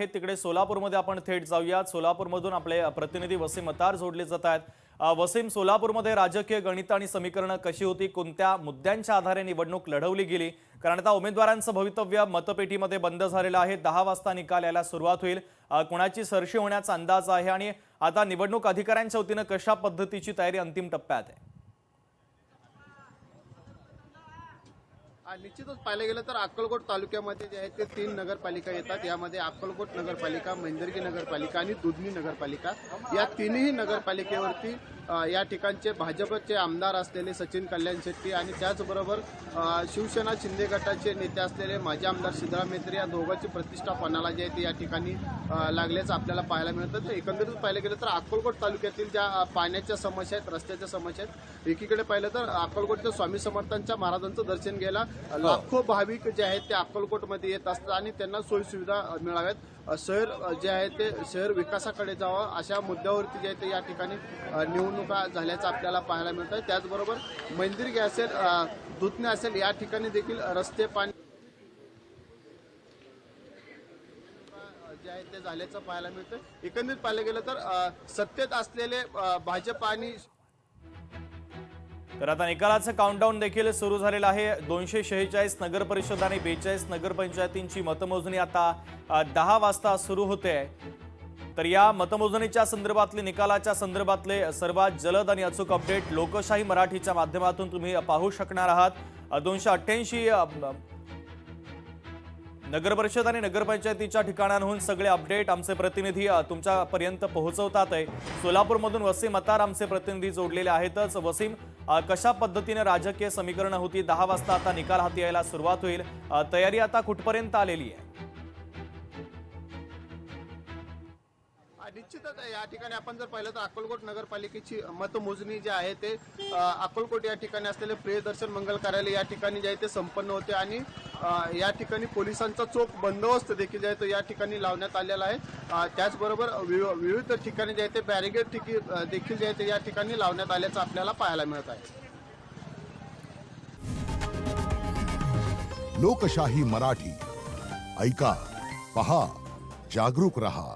आहेत तिकडे सोलापूरमध्ये आपण थेट जाऊयात। सोलापूरमधून आपले प्रतिनिधी वसीम अतार जोडले जात आहेत। वसीम, सोलापूरमध्ये राजकीय गणित आणि समीकरणं कशी होती, कोणत्या मुद्द्यांच्या आधारे निवडणूक लढवली गेली? कारण आता उमेदवारांचं भवितव्य मतपेटीमध्ये बंद झालेलं आहे। 10 वाजता निकाल यायला सुरुवात होईल। कोणाची सरशी होण्याचा अंदाज आहे आणि आता निवडणूक अधिकाऱ्यांच्या वतीनं कशा पद्धतीची तयारी अंतिम टप्प्यात आहे? निश्चितच पाहिलं गेलं तर अक्कलकोट तालुक्यामध्ये जे आहे ते 3 नगरपालिका येतात। यामध्ये अक्कलकोट नगरपालिका, मैंदर्गी नगरपालिका आणि दुधनी नगरपालिका या तिन्ही नगरपालिकेवरती या ठिकाणचे भाजपचे आमदार असलेले सचिन कल्याण शेट्टी आणि त्याचबरोबर शिवसेना शिंदे गटाचे नेते असलेले माजी आमदार सिद्धराम म्हेत्रे या दोघांची प्रतिष्ठा पणाला जे आहे ते या ठिकाणी लागल्याचं आपल्याला पाहायला मिळतं। तर एकंदरीत पाहिलं गेलं तर अक्कलकोट तालुक्यातील ज्या पाण्याच्या समस्या आहेत, रस्त्याच्या समस्या आहेत, एकीकडे पाहिलं तर अक्कलकोटच्या स्वामी समर्थांच्या महाराजांचं दर्शन घ्यायला लाखो भाविक जे आहेत ते अक्कलकोटमध्ये येत असतात आणि त्यांना सोयीसुविधा मिळाव्यात, शहर जे आहे ते शहर विकासाकडे जावं अशा मुद्द्यावरती जे आहे ते या ठिकाणी निवडणुका झाल्याचं आपल्याला पाहायला मिळतं। त्याचबरोबर मैंदर्गी असेल, दुधनी असेल या ठिकाणी देखील रस्ते पाणी जे आहे ते झाल्याचं पाहायला मिळतं। एकंदरीत पाहिलं गेलं तर सत्तेत असलेले भाजप आणि तर आता निकालाचं काउंटडाऊन देखील सुरू झालेलं आहे। 246 नगर परिषद आणि 42 नगरपंचायतींची मतमोजणी आता 10 वाजता सुरू होते। तर या मतमोजणीच्या संदर्भातले, निकालाच्या संदर्भातले सर्वात जलद आणि अचूक अपडेट लोकशाही मराठीच्या माध्यमातून तुम्ही पाहू शकणार आहात। 288 नगरपरिषद आणि नगरपंचायतीच्या ठिकाणांहून सगळे अपडेट आमचे प्रतिनिधी तुमच्यापर्यंत पोहोचवतात आहे। सोलापूरमधून वसीम अतार आमचे प्रतिनिधी जोडलेले आहेतच। वसीम, कशा पद्धतीने राजकीय समीकरणं होती? 10 वाजता आता निकाल हाती यायला सुरुवात होईल, तयारी आता कुठपर्यंत आलेली आहे? निश्चितच या ठिकाणी आपण जर पाहिलं तर अक्कलकोट नगरपालिकेची मतमोजणी जी आहे ते अक्कलकोट या ठिकाणी असलेले प्रियदर्शन मंगल कार्यालय या ठिकाणी जे आहे ते संपन्न होते आणि या ठिकाणी पोलिसांचा चोख बंदोबस्त देखील जे आहे तो या ठिकाणी लावण्यात आलेला आहे। त्याचबरोबर विविध ठिकाणी जे आहे ते बॅरिगेड देखील जे आहे ते या ठिकाणी लावण्यात आल्याचं आपल्याला पाहायला मिळत आहे। लोकशाही मराठी ऐका, पहा, जागरूक रहा।